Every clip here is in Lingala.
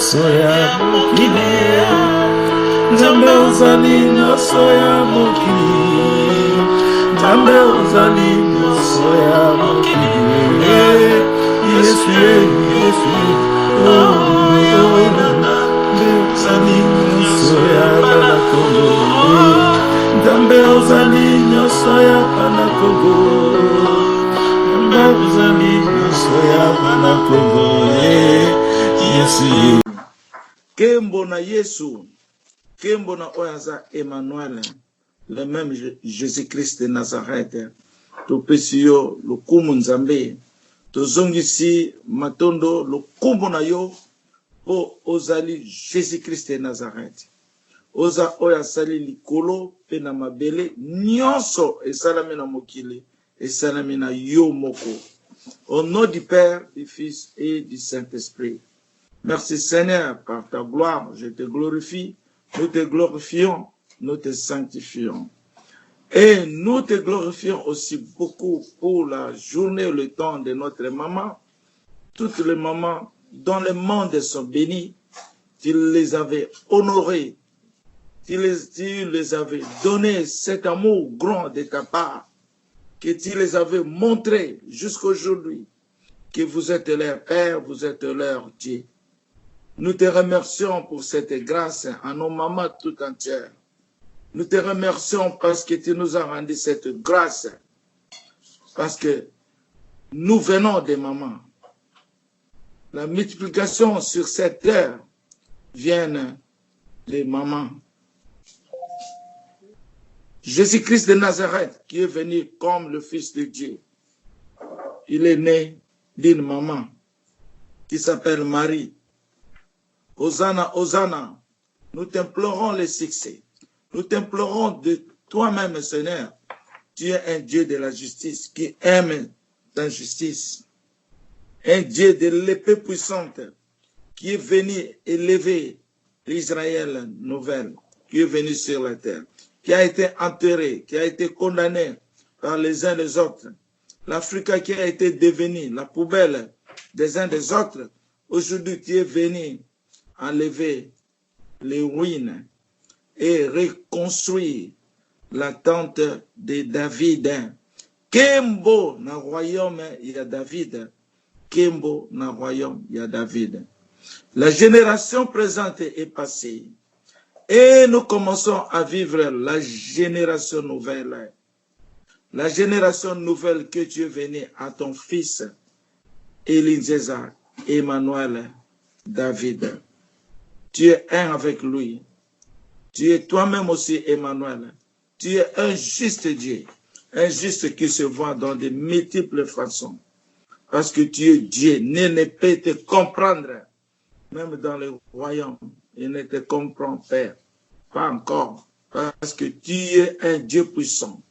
Soya mokili, Nzambe ozali nyonso ya mokili, Nzambe ozali nyonso ya mokili, Yesu Yesu, Nzambe ozali nyonso ya bana Kongo, Nzambe ozali nyonso ya bana Kongo, Nzambe ozali nyonso ya bana Kongo, Yesu. Kembo na Yesu, Kembo na Oyaza Emmanuel, le même Jésus-Christ de Nazareth, Topesio, le Kumu Nzambe, Tozongisi, Matondo, le Kumu na yo, Po Ozali Jésus-Christ de Nazareth. Oza Oyasali Likolo, Pena Mabele, Nyonso, et Salamina Mokili, et Salamina Yo Moko. Au nom du Père, du Fils et du Saint-Esprit. Merci Seigneur, par ta gloire, je te glorifie, nous te glorifions, nous te sanctifions. Et nous te glorifions aussi beaucoup pour la journée, le temps de notre maman. Toutes les mamans dans le monde sont bénies. Tu les avais honorées, tu les avais donné cet amour grand de ta part, que tu les avais montré jusqu'à aujourd'hui, que vous êtes leur Père, vous êtes leur Dieu. Nous te remercions pour cette grâce à nos mamans tout entières. Nous te remercions parce que tu nous as rendu cette grâce. Parce que nous venons des mamans. La multiplication sur cette terre vient des mamans. Jésus-Christ de Nazareth, qui est venu comme le Fils de Dieu, il est né d'une maman qui s'appelle Marie. Hosanna, Hosanna, nous t'implorons le succès. Nous t'implorons de toi-même, Seigneur. Tu es un Dieu de la justice qui aime ta justice. Un Dieu de l'épée puissante qui est venu élever l'Israël nouvelle, qui est venu sur la terre, qui a été enterré, qui a été condamné par les uns les autres. L'Afrique qui a été devenue la poubelle des uns des autres. Aujourd'hui, tu es venu enlever les ruines et reconstruire la tente de David. Kembo na royaume ya David. Kembo na royaume ya David. La génération présente est passée et nous commençons à vivre la génération nouvelle. La génération nouvelle que tu es venu à ton fils Elisée, Emmanuel, David. Tu es un avec lui. Tu es toi-même aussi Emmanuel. Tu es un juste Dieu. Un juste qui se voit dans de multiples façons. Parce que tu es Dieu. Nul ne peut te comprendre. Même dans le royaume, il ne te comprend pas. Pas encore. Parce que tu es un Dieu puissant.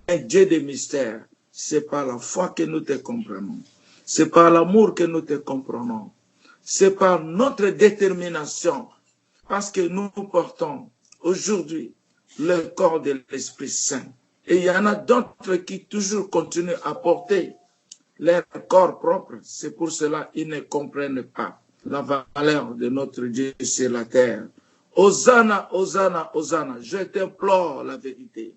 Un Dieu de mystère. C'est par la foi que nous te comprenons. C'est par l'amour que nous te comprenons. C'est par notre détermination, parce que nous portons aujourd'hui le corps de l'Esprit Saint. Et il y en a d'autres qui toujours continuent à porter leur corps propre. C'est pour cela qu'ils ne comprennent pas la valeur de notre Dieu sur la terre. Hosanna, Hosanna, Hosanna. Je t'implore la vérité.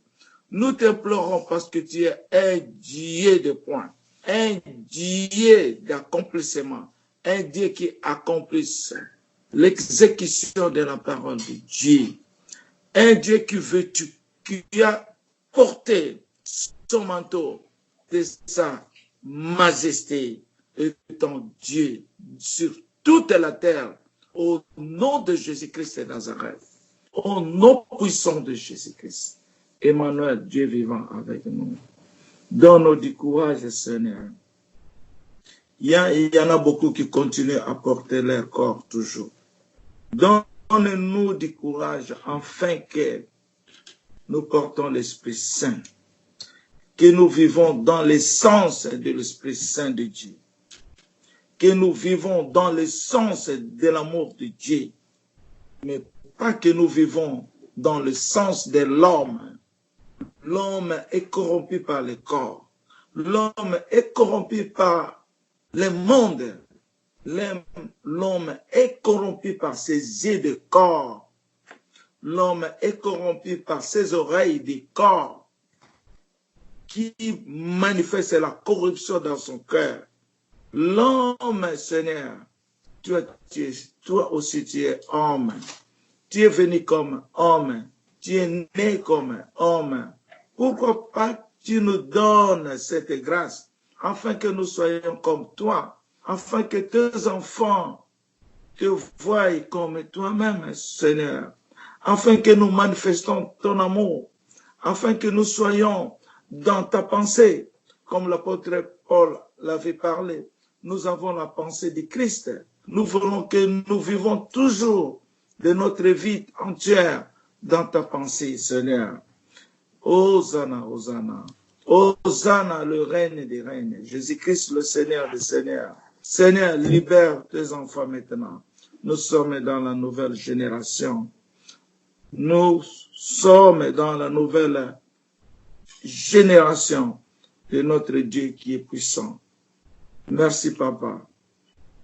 Nous t'implorons parce que tu es un Dieu de points, un Dieu d'accomplissement. Un Dieu qui accomplisse l'exécution de la parole de Dieu. Un Dieu qui a porté son manteau de sa majesté étant Dieu sur toute la terre au nom de Jésus-Christ de Nazareth. Au nom puissant de Jésus-Christ. Emmanuel, Dieu vivant avec nous. Donne-nous du courage, Seigneur. Il y en a beaucoup qui continuent à porter leur corps toujours. Donne-nous du courage afin que nous portons l'Esprit Saint, que nous vivons dans l'essence de l'Esprit Saint de Dieu, que nous vivons dans l'essence de l'amour de Dieu, mais pas que nous vivons dans le sens de l'homme. L'homme est corrompu par le corps. L'homme est corrompu par le monde. L'homme est corrompu par ses yeux de corps. L'homme est corrompu par ses oreilles de corps qui manifeste la corruption dans son cœur. L'homme, Seigneur, toi aussi tu es homme. Tu es venu comme homme. Tu es né comme homme. Pourquoi pas tu nous donnes cette grâce afin que nous soyons comme toi, afin que tes enfants te voient comme toi-même, Seigneur, afin que nous manifestons ton amour, afin que nous soyons dans ta pensée, comme l'apôtre Paul l'avait parlé. Nous avons la pensée du Christ. Nous voulons que nous vivons toujours de notre vie entière dans ta pensée, Seigneur. Hosanna, Hosanna. Hosanna, le règne des règnes. Jésus-Christ, le Seigneur des seigneurs. Seigneur, libère tes enfants maintenant. Nous sommes dans la nouvelle génération. Nous sommes dans la nouvelle génération de notre Dieu qui est puissant. Merci, Papa,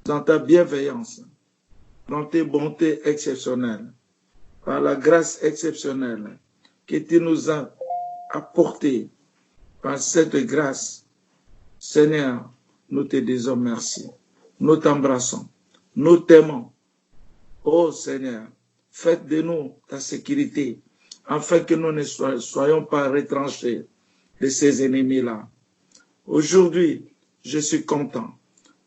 dans ta bienveillance, dans tes bontés exceptionnelles, par la grâce exceptionnelle que tu nous as apportée. Par cette grâce, Seigneur, nous te disons merci. Nous t'embrassons. Nous t'aimons. Oh Seigneur, faites de nous ta sécurité, afin que nous ne soyons pas retranchés de ces ennemis-là. Aujourd'hui, je suis content.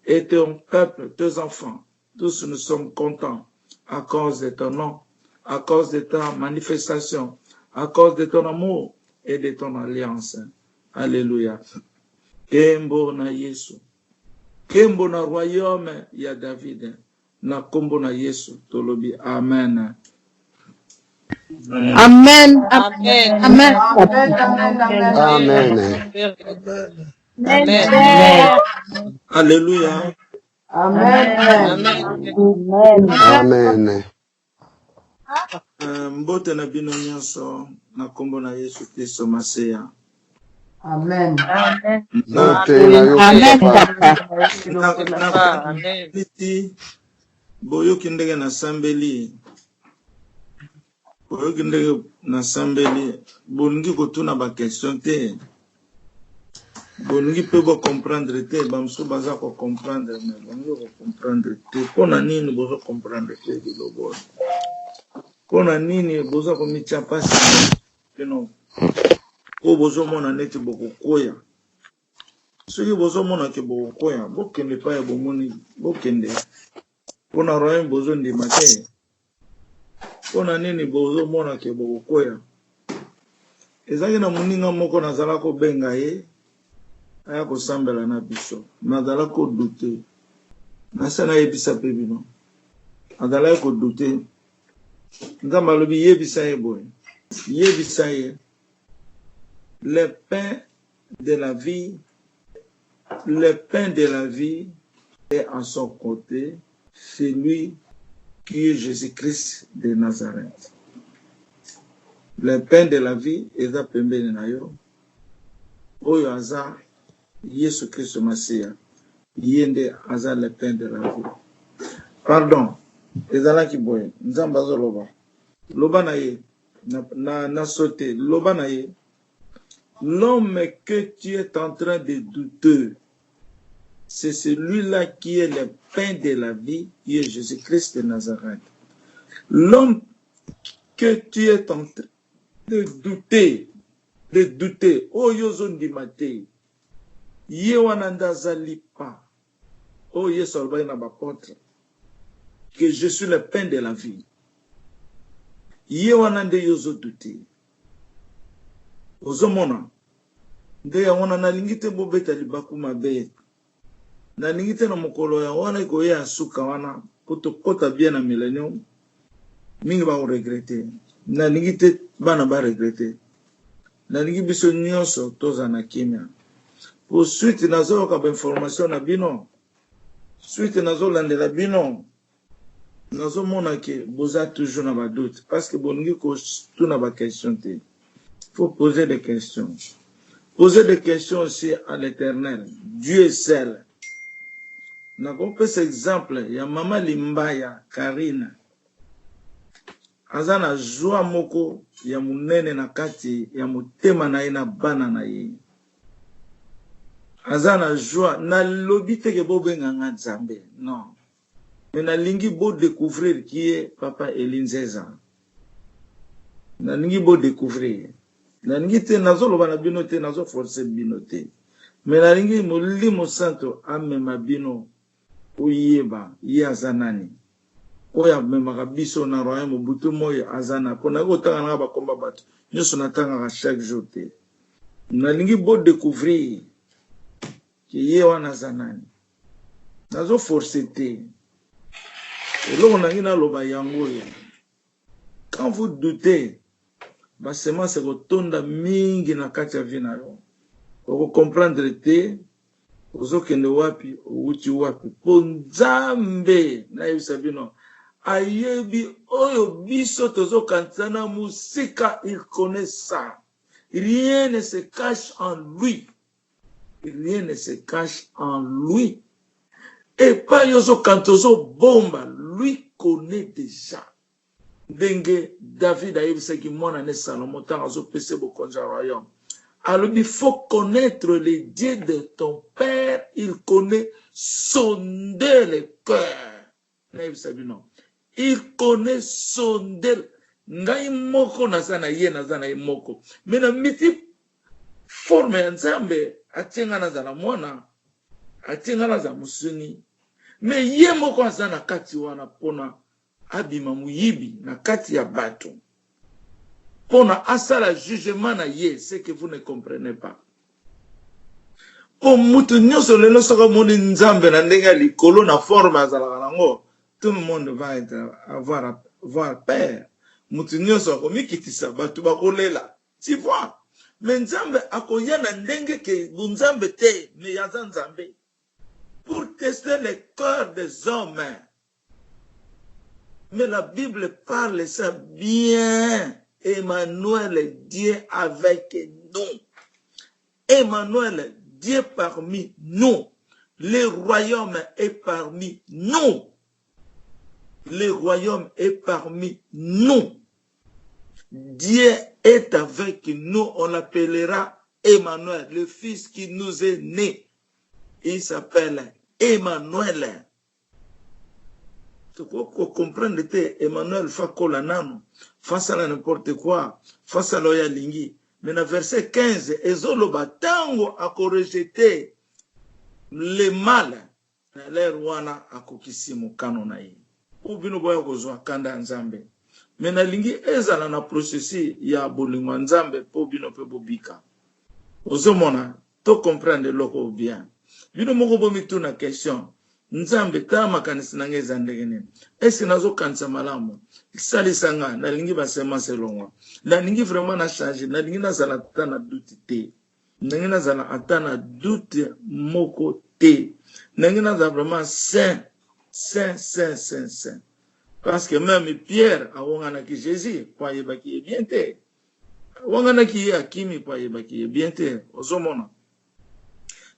Et ton peuple, tes enfants, tous nous sommes contents à cause de ton nom, à cause de ta manifestation, à cause de ton amour et de ton alliance. Alléluia. Kembo na Yesu. Kembo na royaume ya David. Na kombo na Yesu. Tolobi. Amen. Amen. Amen. Amen. Amen. Alléluia. Amen. Mbote na bino nyonso na kombo na Yesu Kristo Maseya. Amen. Amen, Papa. Boyoki ndenge na sambeli. Boyoki ndenge na sambeli. Bolingi kotuna ba question te. Bolingi pe bo comprendre te. Bamso baza ko comprendre mais bolingi ko comprendre te. Pona nini bozo comprendre te bilobo. Pona nini bozo ko mitia pasi. Keno. Ko bozo mona neti boko koya. Soki bozo mona ke boko koya, bokende pa ya bomoni, bokende. Pona royaume bozo ndima te. Pona nini bozo mona ke boko koya. Ezaki na muninga moko nazala ko benga ye, aya ko sambela na biso. Nazala ko dute. Nasana yebisa pe bino. Nazala ko dute. Nzamba lobi yebisa ye boy. Yebisa ye. Le pain de la vie est en son côté, c'est lui qui est Jésus-Christ de Nazareth. Le pain de la vie est à pembeni na yo. Oyo aza Yesu Christ Masia. Yende aza le pain de la vie. Pardon. Ezala ki boye. Nzamba zo loba. Loba na ye. Na sauté. Loba na ye. L'homme que tu es en train de douter, c'est celui-là qui est le pain de la vie, qui est Jésus-Christ de Nazareth. L'homme que tu es en train de douter, oh yozon di mate, ye wananda zalipa, oh yesolba na bapotre, que je suis le pain de la vie. Ye wananda yozo douter. Ozomona nde ya wana nalingi te bobeta libaku mabe nalingi te na mokolo ya wana iko ya suka wana poto kota bien na millennium mingi ba regrette nalingi te bana ba regrette nalingi biso nyonso toza na kimia pour suite nazo ka ba information na bino suite nazo landela bino nazo mona ke boza toujours na ba doute parce que bolingi ko tuna ba question te. Il faut poser des questions. Posez des questions aussi à l'Éternel. Dieu est seul. Nous avons fait cet exemple. Il y a Maman Limbaya, Karina. Azana joie moko ya munene na kati ya mutema na ina bana na ye. Azana joie na lobi teke bo benga nga Nzambe. Non. Mais na lingi bo découvrir qui est Papa Elinzeza. Na lingi bo découvrir. Na lingi te nazo loba na bino te nazo forcer bino te. Mais na lingi molimo santo amema bino uyeba ye azanani. Oya memaka biso na royaume butu moyo azana pona ko tanga na ba komba bato nyoso na tanga chaque jour te na lingi bo découvrir que ye wana zanani nazo forcer te eloko na ngina loba yango ya quand vous doutez ba semence ko tonda mingi na kati ya vina yo ko comprendre te ozokende wapi outi wapi po Nzambe na yebisa bino ayebi oyo biso tozo kantana musika, il connaît ça. Rien ne se cache en lui. Rien ne se cache en lui. Et pas yozo kantozo bomba, lui connaît déjà. Dengue David ayebi ce qui mona ne Salomon tangazo pese bo konja royaume. Alors il faut connaître les dieux de ton père, il connaît sonder le cœur. Nayebi sabino. Il connaît sonder. Ngai moko nazana ye nazana ye moko. Mena miti forme ya Nzambe atenga nazana mwana atenga nazana musuni. Me ye moko azana kati wana pona abima muyibi na kati ya bato. Pona asala jugement na ye, ce que vous ne comprenez pas. Po mutu nyoso lelo saka moni Nzambe na ndenga likolo na forme azala nango. Tout le monde va avoir peur. Moutinyo so komikitisa batu bakolela. Tu vois? Mais Nzambe akoya na ndenge ke Nzambe te, mais yaza Nzambe. Pour tester le cœur des hommes. Mais la Bible parle ça bien. Emmanuel est Dieu avec nous. Emmanuel, Dieu parmi nous. Le royaume est parmi nous. Le royaume est parmi nous. Dieu est avec nous. On l'appellera Emmanuel, le fils qui nous est né. Il s'appelle Emmanuel. Tu peux comprendre que Emmanuel fa kola nano, face à n'importe quoi, face à l'oya lingi. Mais dans verset 15, Ezolo batango a rejeté le mal. L'air wana a kokisimu kanonaï. Ou bino boya kozwa kanda Nzambe. Mena lingi ezala na processus ya bolingo Nzambe po bino pe bobika. Ozomona to comprendre loko bien. Bino moko bomi tuna question. Nzambe ta makanisi nange zandenge nini. Esi nazo kanisa malamu. Salisa nga na lingi basema selongwa. Na lingi vraiment na changer, na lingi nazala ata na doute te. Na lingi nazala ata na doute moko te. Na lingi nazala vraiment saint. Saint. Parce que même Pierre a wangana ki Jésus, kwa yebaki bien te. Wangana ki akimi kwa yebaki bien te. Ozomona.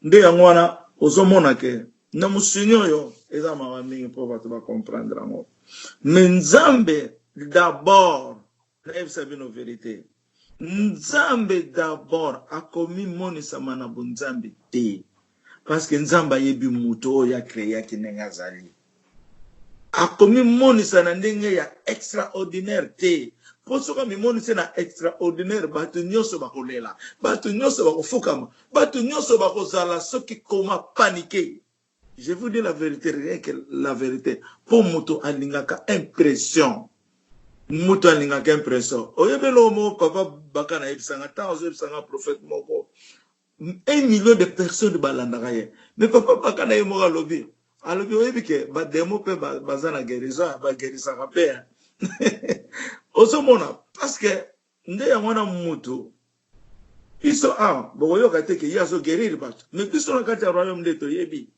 Nde yangwana ozomona ke na musinyo yo eza mawa mingi po batu ba comprendre ngo. Mais Nzambe d'abord, na nos vérité. Nzambe d'abord a commis monisa mana bunzambe te. Parce que Nzamba yebi muto ya créé ki nenga zali. A commis monisa na ndenge ya extraordinaire te. Posoka mi monisa na extraordinaire batu nyoso bakolela. Batu nyoso bakofukama. Batu nyoso bakozala soki koma paniquer. Je vous dis la vérité, rien que la vérité. Pour muto alingaka impression. Muto alingaka impression. Oyebelo mo papa bakana ebisanga ta ozebisanga prophète moko. 1 million de personnes balandaka ye. Mais papa bakana ye mo alobi. Alobi oyebi ke ba demo pe bazana guérison, ba guérison pe. Osomona parce que nde ya mwana muto. Iso boyo kateke yaso guérir bato. Mais biso na kati ya royaume de to yebi.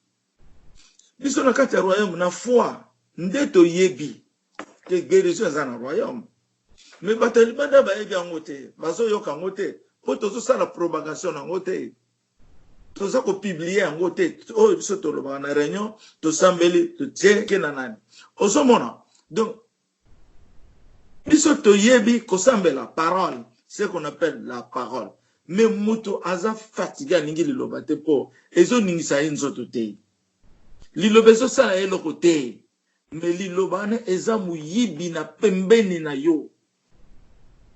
Biso na kati ya royaume na foi ndeto yebi que guérison za na royaume. Mais batalibanda ba yebi angote, bazo yoka ngote, po tozo sala propagation nango te toza ko publier yango te oyo biso tolobaka na réunion tosambeli totie ke na nani ozomona. Donc biso toyebi kosambela parole, ce qu'on appelle la parole, mais mutu aza fatigué alingi liloba te po ezoningisa ye nzoto te, liloba ezosala ye eloko te, mais liloba wana eza moyibi na pembeni na yo.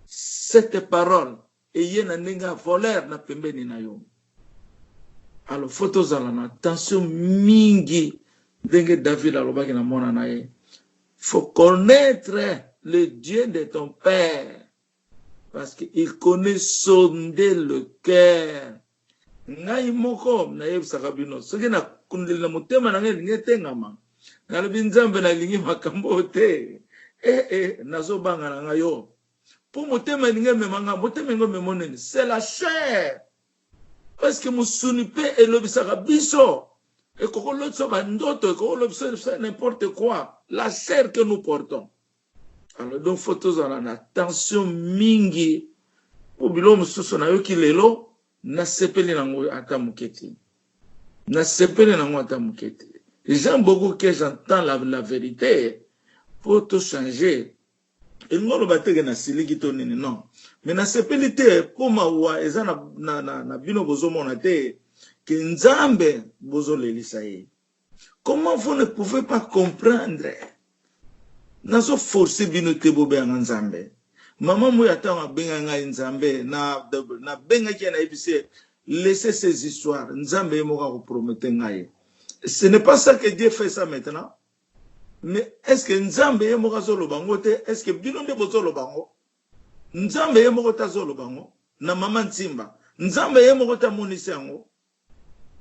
Cette parole eye na ndenge ya voleur na pembeni na yo. Alors faut tozala na attention mingi ndenge David alobaki na mwana na ye. Faut connaître le Dieu de ton père parce qu'il connaît sonder le cœur. Ngai moko na yebisaka bino soki na kundela motema na ngai lingi tengama nalobi nzambe na lingi makambo te nazobanga na ngai yo po motema lingi memanga motema ngo memoneni c'est la chair parce que musuni pe elobisaka biso ekokolobiso bandoto ekokolobiso n'importe quoi, la chair que nous portons. Alors donc faut tozala na attention mingi po bilo mosusu na yoki lelo nasepeli nango ata muketi. Nasepeli nango ata muketi. J'aime beaucoup que j'entends la vérité pour tout changer. Et nous le battre na siliki to nini non. Mais nasepeli te po mawa eza na bino bozomona te que nzambe bozolelisa ye. Comment vous ne pouvez pas comprendre? Nazo forcer bino te bobe nga nzambe. Maman mo yatanga benga nga nzambe na benga ki na ebise laissez ces histoires. Nzambe moka ko promettre ngaye. Ce n'est pas ça que Dieu fait ça maintenant. Mais est-ce que nzambe moka zolo bango te? Est-ce que bino nde bozolo bango? Nzambe moka ta zolo bango na mama Ntimba. Nzambe moka ta monisi yango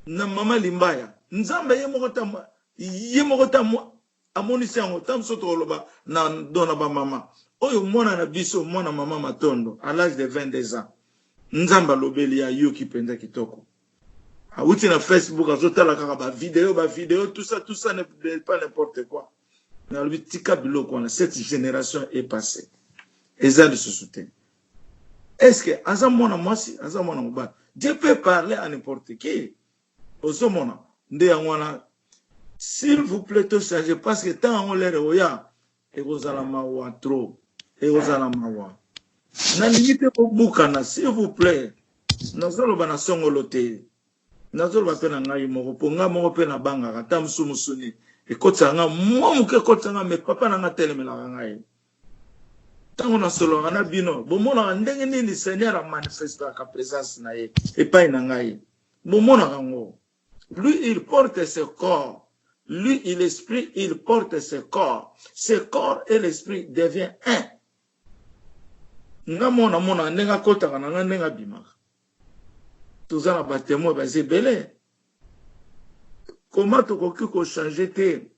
na mama Limbaya. Nzambe moka ta amonisi yango tamso toloba na dona ba mama oyo mwana na biso mwana mama Matondo à l'âge de 22 ans nzamba lobeli ya yoki penza kitoko awuti na Facebook azotala kaka ba vidéo tout ça n'est pas n'importe quoi na lobi tika biloko na cette génération est passée eza de société. Est-ce que aza mwana mwasi aza mwana mobali Dieu peut parler à n'importe qui osomona nde yangwana. S'il vous plaît, tout ça, je pense que tant on l'air oya, et vous allez mawa trop, et vous allez mawa. Na limite au bukana, s'il vous plaît. Nazolo bana songolote. Nazolo ba pena ngai moko ponga moko pena banga kata musuni. E kotsa nga mo muke kotsa nga me papa na nga telemela ngai. Tango na solo na bino, bomona ndenge nini Seigneur a manifesté sa présence na ye et pas na ngai. Bomona ngo. Lui il porte ce corps. Lui et l'esprit, il porte ce corps. Ce corps et l'esprit devient un. Nga mona nenga kota kana nga nenga bima. Tuzana batemo bazé belé. Comment to koki ko changer te?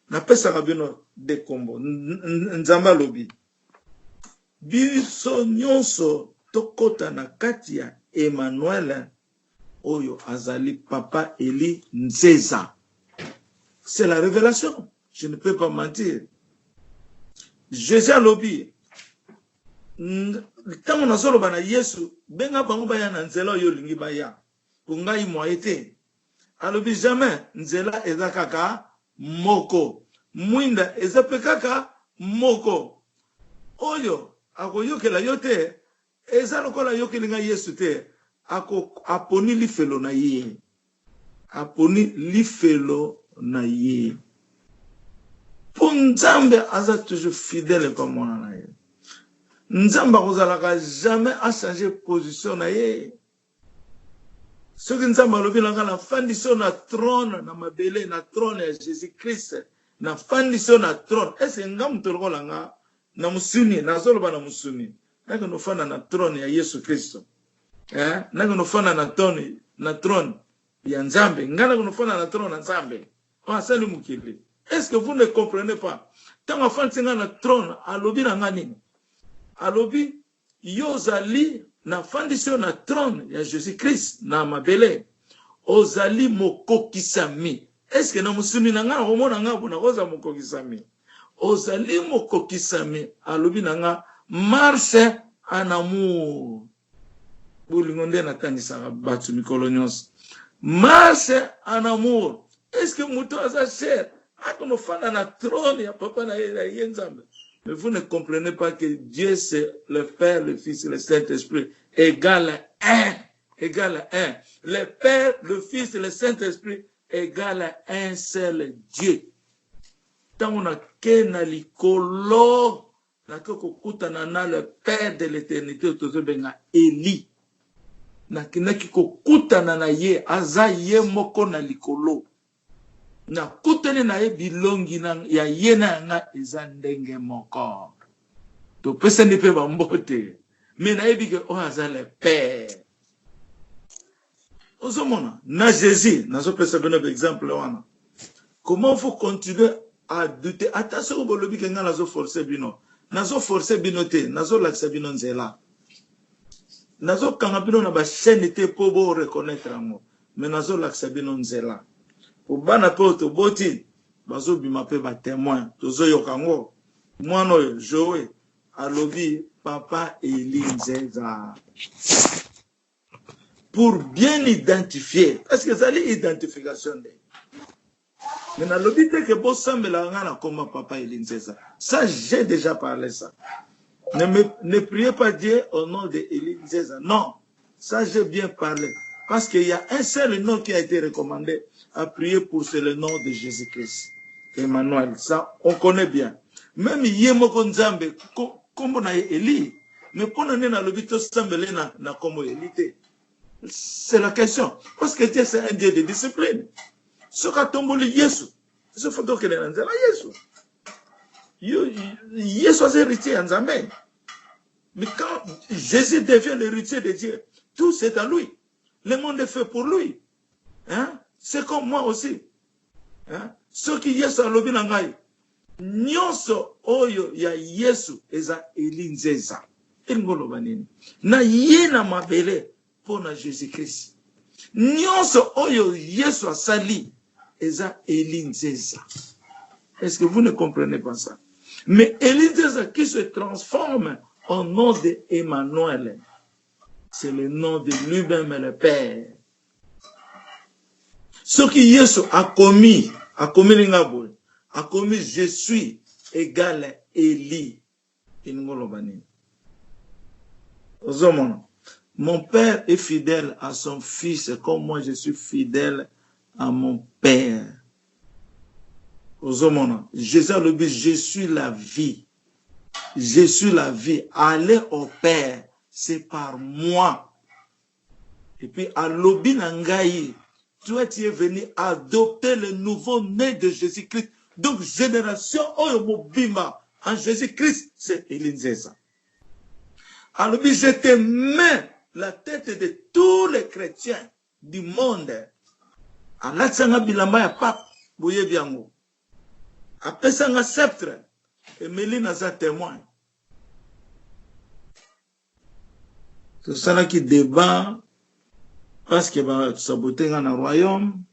Na pesa kabino de kombo. Nzamba lobi. Biso nyonso tokota na kati ya Emmanuel oyo azali papa Eli Nzeza. C'est la révélation. Je ne peux pas mentir. Jésus lobi. Tant on a solo bana Yesu, benga bango baya na nzela yo lingi baya. Punga imoyete. Alobi jamais nzela ezakaka moko. Mwinda ezapekaka moko. Oyo akoyokela yote ezalokola yokelinga Yesu te. Aponi lifelo na ye. Aponi lifelo na ye. Pour Nzambe aza toujours fidèle comme moi na ye. Nzamba kozalaka jamais a changé position na ye. Ce que Nzamba lobi langa na fandison na trône na mabele na trône ya Jésus-Christ na fandison na trône. Est-ce ngam toloko langa na musuni na zoloba na musuni. Naka no fana na trône ya Yesu Kristo. Naka no fana na trône ya Nzambe. Ngana no fana na trône na Nzambe. Salut mukili. Est-ce que vous ne comprenez pas? Tant enfant tinga na trône alobi na ngani. Alobi yozali na fandisio na trône ya Jésus-Christ na mabele. Ozali mokokisami. Est-ce que na musuni na nga omona nga buna oza mokokisami? Ozali mokokisami alobi na nga marche en amour. bolingonde na tangisaka batu mikolo nyonso. Marche en amour. Est-ce que muto aza cher? Atono fana na trône ya papa na yenzambe. Mais vous ne comprenez pas que Dieu c'est le Père, le Fils et le Saint-Esprit égale un. Égale à un. Le Père, le Fils et le Saint-Esprit égale à un seul Dieu. Tant on a kena likolo, na kokutana na le Père de l'éternité, tozobenga Eli. Na kinaki kokutana na ye, aza ye moko na likolo. Na kutane na ye bilongi na ya ye na nga eza ndenge moko. To pesa ni pe bambote. Mais na ye bige o aza le Père. Ozomona, na Jésus, na zo pesa beno exemple wana. Comment vous continuez à douter? Attention au bolobi que nga nazo forcer bino. Nazo forcer bino te, nazo laksa bino nzela. Nazo kanga bino na ba chaîne te po bo reconnaître ngo. Mais nazo laksa bino nzela. Po bana pe to boti, bazo bima pe ba témoin. Tozo yokango. Mwana oyo Joe alobi papa Eli Nzeza. Pour bien identifier, parce que ça l'identification de. Mais dans l'obité que bon semble la comme papa Eli Nzeza. Ça, j'ai déjà parlé ça. Ne priez pas Dieu au nom de Eli Nzeza. Non, ça j'ai bien parlé. Parce qu'il y a un seul nom qui a été recommandé à prier pour, c'est le nom de Jésus-Christ. Emmanuel, ça on connaît bien. Même Yemoko Nzambe, comme on a Eli, mais pour nous dans l'obité semble na comme Eli. C'est la question. Parce que Dieu, c'est un Dieu de discipline. Ce qu'a tombé Yesu, c'est photo qu'il est dans Yesu. Yesu est héritier en Zambé. Mais quand Jésus devient l'héritier de Dieu, tout c'est à lui. Le monde est fait pour lui. Hein? C'est comme moi aussi. Hein? Ce qui Yesu a lobi nangai. Nyonso oyo ya Yesu eza Eli Nzeza. Ingolo banini. Na yena mabele. Pour Jésus-Christ. Nyonso oyo Yesu asali eza Eli Nzeza. Est-ce que vous ne comprenez pas ça? Mais Eli Nzeza qui se transforme en nom de Emmanuel. C'est le nom de lui-même le Père. Ce que Yesu a commis l'ingabol, a commis je suis égal à Eli. Mon père est fidèle à son fils comme moi je suis fidèle à mon père. Jésus a dit, je suis la vie. Je suis la vie. Aller au Père, c'est par moi. Et puis, à l'obi nangaï, toi tu es venu adopter le nouveau-né de Jésus-Christ. Donc, génération Oyomobima en Jésus-Christ, c'est Eli Nzeza. Alors, je te mets la tête de tous les chrétiens du monde. À l'atsanga bilamba ya pape, boye biango. A pesanga sceptre, et Méline za témoin. C'est ça qui débat, parce que va saboter dans le royaume,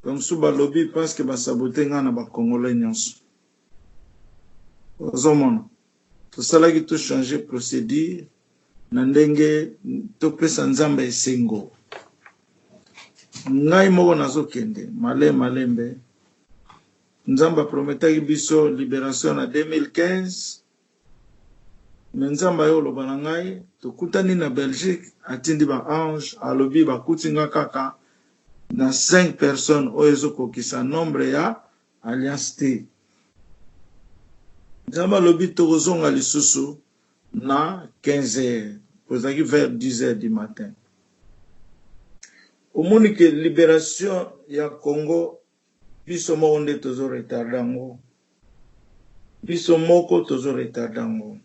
comme sous lobby, parce que va saboter dans le Congolais nyonso. C'est ça qui tout changer procédure. Nandenge topesa nzamba esengo ngai moko nazokende malembe nzamba prometaki biso libération na 2015 mais nzamba yo loba na ngai tokutani na Belgique atindi ba ange alobi bakutinga kaka na 5 personnes oyo ezokokisa nombre ya alliance te nzamba alobi tokozonga lisusu na 15h, posaki vers 10h du matin. Au monde que libération ya Congo, biso moko nde tozo retardango. Biso moko tozo retardango.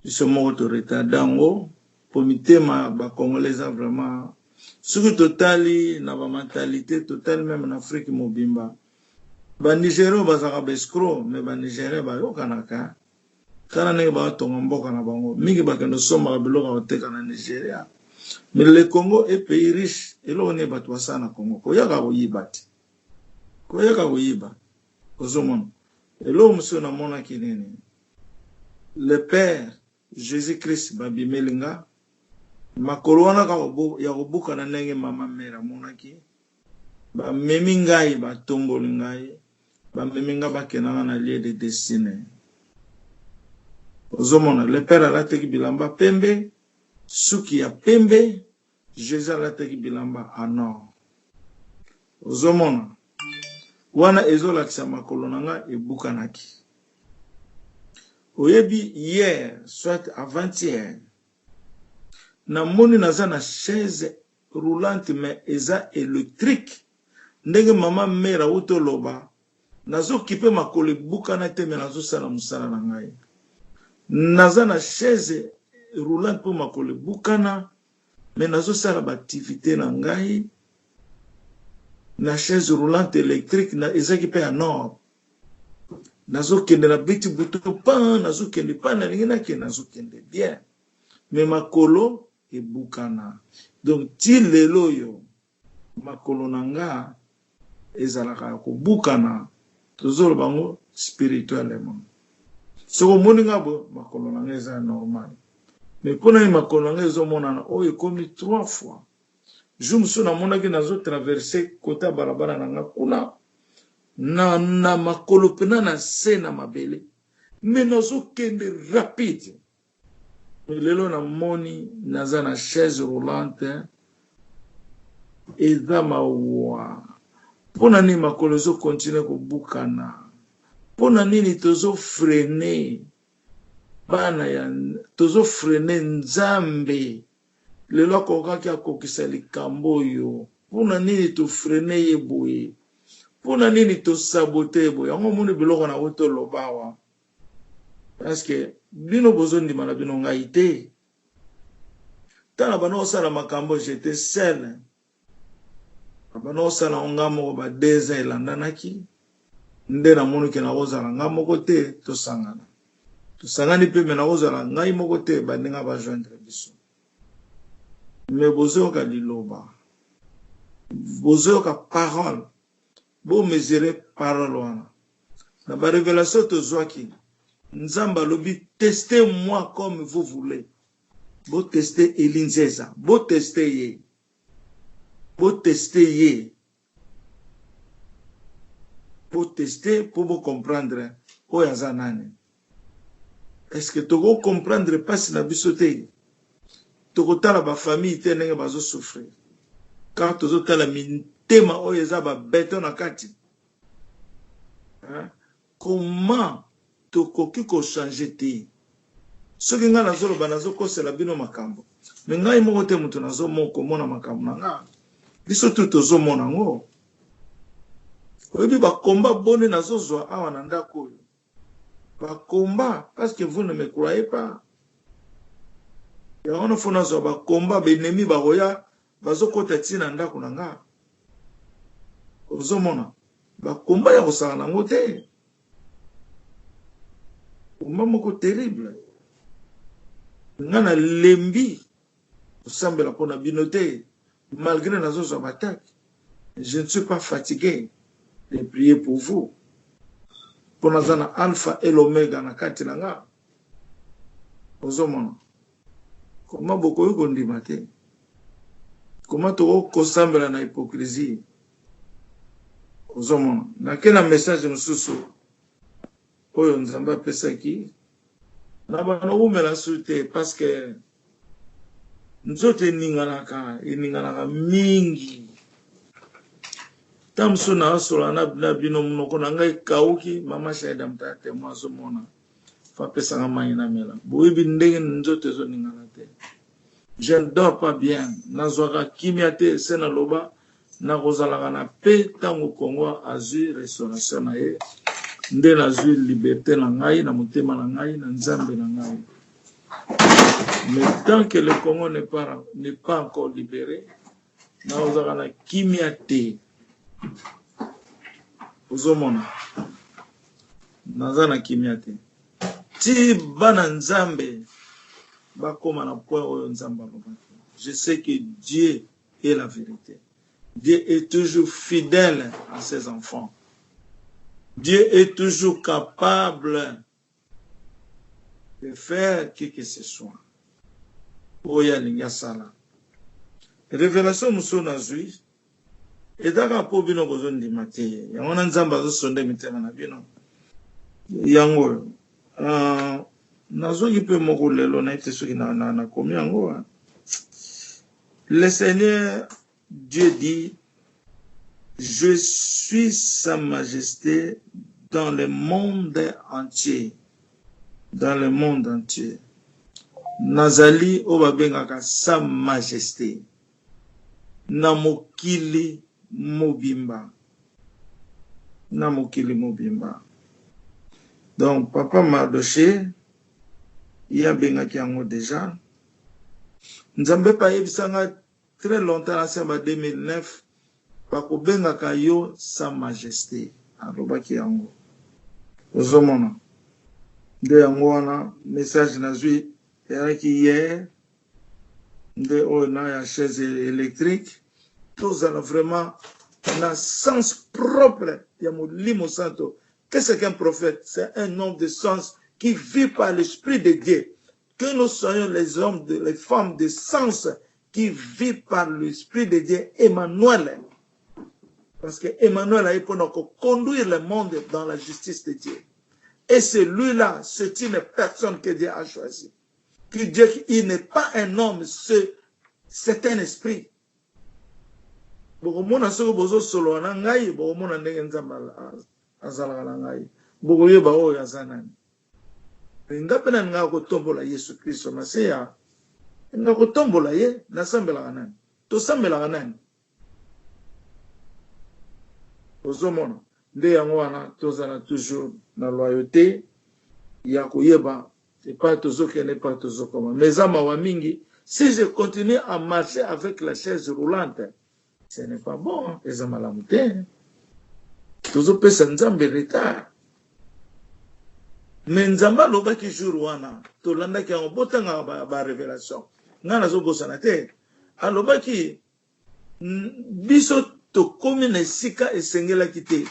Biso moko to retardango. Pour mitema ba Congolais vraiment. Ce que totali na ba mentalité totale même en Afrique mobimba. Ba Nigério bazaka beskro, mais ba Nigéria ba yokanaka. Kana ne ba tonga mboka na bango mingi bakendo soma biloko oteka na Nigeria mais le Congo est pays riche et là on est batwa sana Congo koyaka koyibati koyaka koyiba kozomona et là monsieur na mona kinene le Père Jésus-Christ babimelinga makolo wana ya kobuka na ndenge mama mera monaki bamemi ngai batomboli ngai bamemi ngai bakendanga na lieu de destinée. Ozomona le père alataki bilamba pembe suki ya pembe Jésus alataki bilamba anor. Ozomona wana ezolakisa makolo na ngai ebukanaki. Oyebi hier soit avant-hier namoni naza na chaise roulante mais eza électrique ndenge mama mera utoloba nazokipe makolo ebukana te mais nazosala mosala na ngai. Naza na chaise roulante pour makolo ebukana mais nazosala baactivité na ngai na chaise roulante électrique na ezaki pe ya nord. Nazokende na biti butu pa nazokende pa na lingi nakende nazokende bien mais makolo ebukana. Donc ti lelo yo makolo na nga ezalaka kobukana tozoloba ngo spirituellement. Soko moni nga bo makolo na nga eza normal mais pona ni makolo na nga ezomonana oyo ekomi 3 fois. Je me suis namonaki nazo traverser kota barabara na nga kuna na makolo pena na se na mabele mais nazokende rapide. Lelo na moni naza na chaise roulante eza mawa. Pona nini makolo ezo continue kobukana? Pona nini tozo freine bana ya tozo freine nzambe lelo akokaki akokisa likambo oyo? Pona nini to freine ye boye? Pona nini to sabote ye boye? Yango moni biloko na woto lobawa parce que bino bozo ndima na bino ngai te. Tala bana osala makambo j'étais seul. Bana osala nga moko ba 2 ans elandanaki nde na moni ke na ozala nga moko te tosangana. Tosangani pe me na ozala ngai moko te bandinga ba joindre biso. Mais bozoyoka liloba, bozoyoka parole, bo mesurer parole wana. Na ba révélation tozwaki Nzamba lobi testez-moi comme vous voulez. Bo tester Elinzeza, bo tester ye. Bo tester ye. Bo tester pour vous comprendre oyo aza nani. Est-ce que togo comprendre pas na biso te? Togo tala ba famille te ndenge bazo souffrir. Car tozo tala mitema oyo eza ba beton na kati. Comment tokoki ko changer te? Soki nga nazoloba nazokosela bino makambo me ngai moko te mutu nazomoko mona makambo na nga biso tu tozomona ngo. Oyebi bakomba bone nazozwa awa na ndako oyo bakomba parce que vous ne me croyez pas. Yango nofo nazwa bakomba benemi baroya bazokota ti na ndako na nga. Ozomona bakomba ya kosala nango te. Komba moko terrible. Nga na lembi osambela pona bino te malgré nazozwa batak. Je ne suis pas fatigué de prier pour vous. Pona zana alpha et l'omega na kati na nga. Ozomona koma boko yuko ndima te. Koma toko kosambela na hypocrisie. Ozomona nakena message mosusu oyo Nzambe apesaki na bana umela sute parce que nzote ninganaka mingi. Tamso na asola na bino munoko na ngai kauki mama shaida mtate mwazo mona fa pesa nga mai na mela boyebi ndenge nzote zo ningana te. Je ne dors pas bien nazwaka kimia te se na loba na kozalaka na pe tango Congo azui restauration na ye nde nazui liberté na ngai na motema na ngai na nzambe na ngai. Mais tant que le Congo n'est pas encore libéré na kozalaka na kimia te. Ozomona naza na kimia te ti bana nzambe bakoma na point oyo nzambe alobaki. Je sais que Dieu est la vérité. Dieu est toujours fidèle à ses enfants. Dieu est toujours capable de faire qui que ce soit. oya linga sala révélation muso na zui edaka po bino bozo ndima te yango na nzamba zo sonde mitema na bino yango nazoki pe moko lelo na ite soki na komi yango le Seigneur Dieu dit je suis sa majesté dans le monde entier dans le monde entier nazali obabengaka sa majesté na mokili mobimba donc papa Mardoché ya bengaki yango déjà nzambe pa yebisanga très longtemps na semba 2009 bakobengaka yo sa majesté alobaki yango ozomona nde yango wana message nazwi eyaki hier nde oyo na ya chaise électrique tozala vraiment na sens propre ya molimo santo. Qu'est-ce qu'un prophète? C'est un homme de sens qui vit par l'Esprit de Dieu. Que nous soyons les hommes, les femmes de sens qui vivent par l'Esprit de Dieu, Emmanuel. Parce que Emmanuel a eu pour nous conduire le monde dans la justice de Dieu. Et celui-là, c'est une personne que Dieu a choisie. Que Dieu, il n'est pas un homme, c'est un esprit. Bokomona soko bozo solo na ngai bokomona ndenge nzamba azala na ngai bokoyeba oyo azanani ngapena nga ko tombola Yesu Kristo maseya nga ko tombola ye nasambela nani to sambela nani ozomona nde yango wana tozana toujours na loyauté ya koyeba et pas tozokene pas tozokoma mais ama wa mingi si je continue à marcher avec la chaise roulante. Ce n'est pas bon, les amalamoutes. Toujours peut s'ensemble retard. Mais nzamba loba ki jour wana, to landa ki en botanga ba révélation. Ngana zo bosana te. Aloba ki biso to commune sika esengela kite.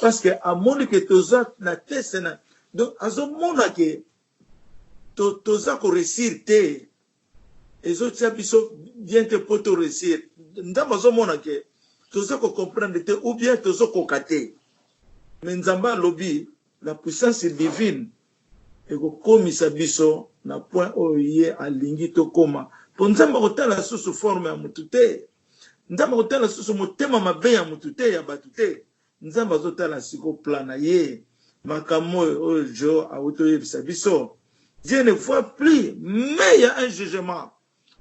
Parce que amoni ke toza na tesena. Donc azo mona ke toza ko réussir te. Ezo tia biso bien te poto réussir. Ndamba zo mona ke tozo ko comprendre te ou bien tozo ko kate. Mais nzamba lobi la puissance divine et ko komisa biso na point oye alingi to koma. Po nzamba ko tala sous forme ya mutute. Nzamba ko tala sous motema mabe ya mutute ya batute. Nzamba zo tala siko plana ye. Makamo o jo auto yebisa biso. Dieu ne voit plus, mais il y a un jugement.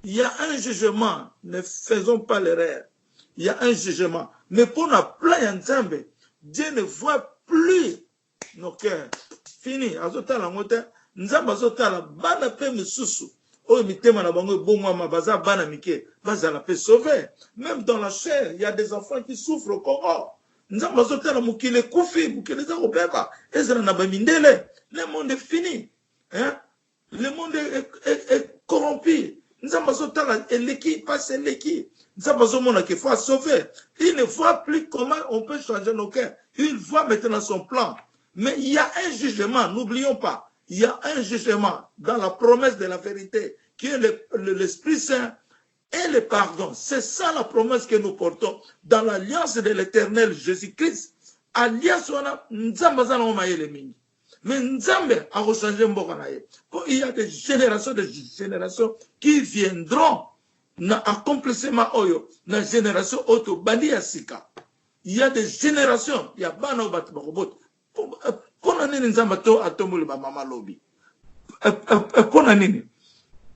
Il y a un jugement, ne faisons pas l'erreur. Il y a un jugement. Mais pour la plein ensemble, Dieu ne voit plus nos cœurs. Fini. Azota la montée. Nzamba azota la bana pe misusu. Oh, mitema na bango bongo ma baza bana mike. Baza la paix sauver. Même dans la chair, il y a des enfants qui souffrent au Congo. Nzamba azota la mukile kufi, mukile za obeba. Ezra na bamindele. Le monde est fini. Hein? Le monde est corrompu. Nous avons l'équipe, pas l'équipe. Nous avons qu'il faut sauver. Il ne voit plus comment on peut changer nos cœurs. Il voit maintenant son plan. Mais il y a un jugement, n'oublions pas. Il y a un jugement dans la promesse de la vérité, qui est l'Esprit Saint et le pardon. C'est ça la promesse que nous portons dans l'alliance de l'Éternel Jésus-Christ. Alliance, nous avons mais Nzambe a rechangé mboka na ye. Il y a des générations qui viendront na accomplissement oyo na génération auto bandi ya sika. Il y a des générations, il y a bana obatu bakobot. Pona nini Nzamba to atombole ba mama lobi. Pona nini.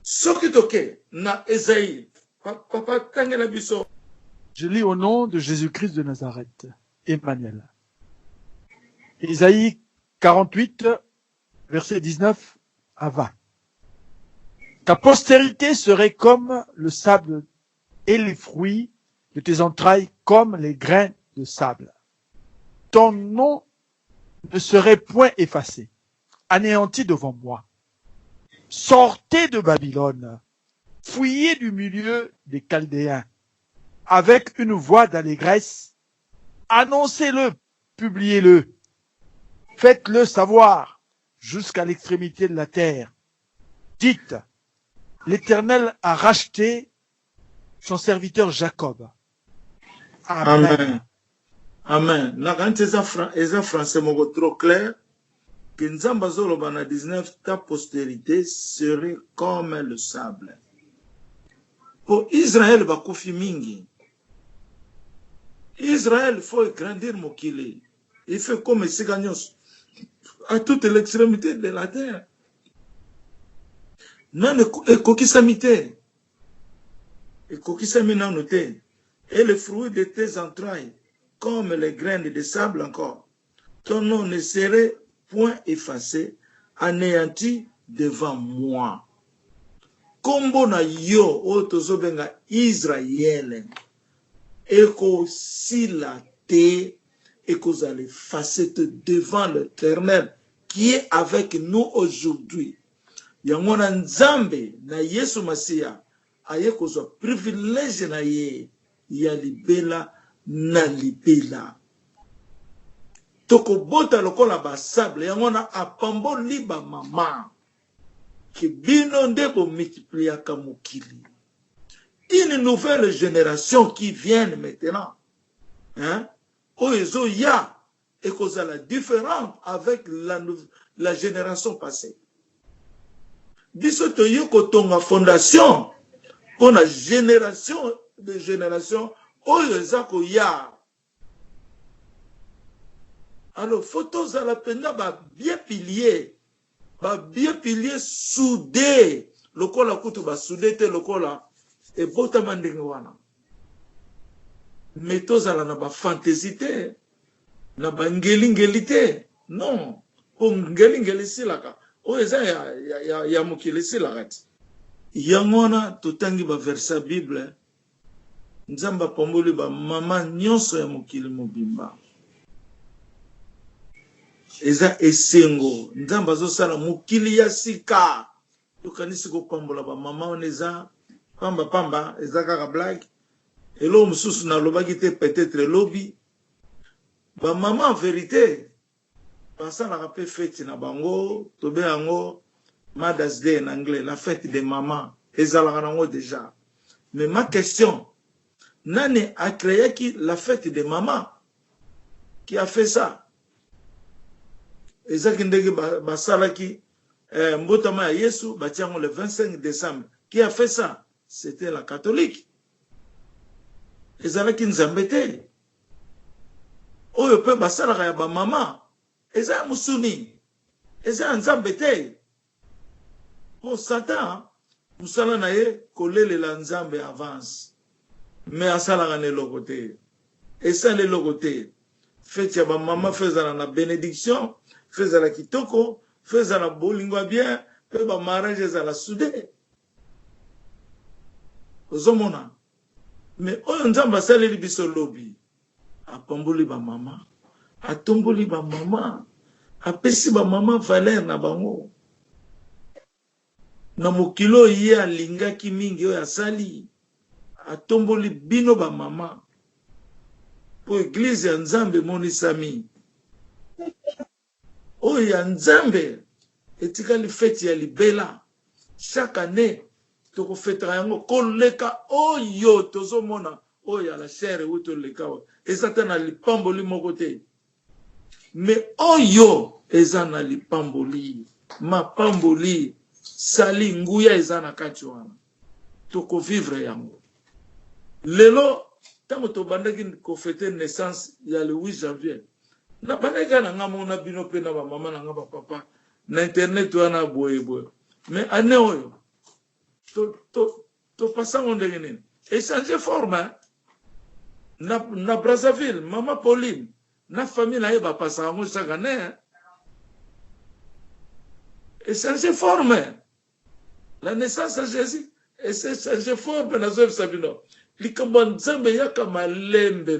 Soki toke na Esaïe. Papa tangela biso. Je lis au nom de Jésus-Christ de Nazareth, Emmanuel. Esaïe 48, versets 19 à 20. Ta postérité serait comme le sable et les fruits de tes entrailles comme les grains de sable. Ton nom ne serait point effacé, anéanti devant moi. Sortez de Babylone, fuyez du milieu des Chaldéens, avec une voix d'allégresse, annoncez-le, publiez-le. Faites-le savoir jusqu'à l'extrémité de la terre. Dites, l'Éternel a racheté son serviteur Jacob. Amen. Amen. Na quand eza français moko trop clair que Nzamba zoloba na 19 ta postérité serait comme le sable. Pour Israël bakufi mingi. Israël faut grandir mokili. Il fait comme Siganyos à toute l'extrémité de la terre. Non ekokisamite. Ekokisami na noté. Et le fruit de tes entrailles comme les graines de sable encore. Ton nom ne serait point effacé, anéanti devant moi. Kombo na yo otozobenga Israël. Eko sila te, eko zale effacer devant l'Éternel qui est avec nous aujourd'hui. Yango na Nzambe na Yesu Masiya aye kozwa privilège na ye ya libela na libela. Toko bota lokola basable yango na apamboli ba mama ki bino nde bo multipliaka mokili. Une nouvelle génération qui vient maintenant, hein, oyezo ya et cause la différente avec la génération passée. Biso toyo kotonga fondation pour la génération de génération oyezo ko ya. Alors photos à la pena ba bien pilier soudé lokola kutu ba soudé te lokola et botama ndenge wana. Mais tozala na ba fantaisie te, na ba ngeli te. Non, po ngeli silaka. O eza ya mokili silaka ti. Yango wana totangi ba verset Bible. Nzamba pamboli ba mama nyonso ya mokili mobimba. Eza esengo. Nzamba zosala mokili ya sika. Tokanisi ko pambola ba mama oneza pamba ezaka ka blague et l'homme sous na lobaki te peut-être lobby ba maman en vérité pensant la rapé fête na bango tobe yango Mother's Day en anglais, la fête des mamans ezalaka nango déjà. Mais ma question, nani a créé qui la fête des mamans? Qui a fait ça? Ezaki ndenge basalaki mbotama ya Yesu batiango le 25 décembre. Qui a fait ça? C'était la catholique. Ezalaki nzambe te. Oyo pe basalaka ya ba mama. Eza musuni. Eza nzambe te. Pour Satan, musala na ye kolele la nzambe avance. Mais asalaka ne lokote. Esa le lokote. Feti ya ba mama fezala na bénédiction, fezala kitoko, fezala bolingo bien, pe ba mariage ezala soudé. Ozomona. Mais oyo nzamba saleli biso lobi. Apamboli ba mama. Atomboli ba mama. Apesi ba mama valeur na bango. Na mokilo ye alingaki mingi oyo asali. Atomboli bino ba mama. Po église ya Nzambe monisami. Oyo ya Nzambe etikali feti ya libela. Chaque année toko fetaka yango koleka oyo tozomona oyo ya la chair uto leka ezata na lipamboli moko te. Mais oyo eza na lipamboli mapamboli sali nguya eza na kati wana toko vivre yango. Lelo tango tobandaki ko fêter naissance ya le 8 janvier na bandaka na nga mona bino pe na ba mama na nga ba papa na internet wana boye. Mais ane oyo to passango ndenge nini échanger forme na Brazzaville mama Pauline na famille na ye ba passango chaque année échanger forme la naissance de Jésus et c'est changer forme na zo sabino likambo Nzambe yaka malembe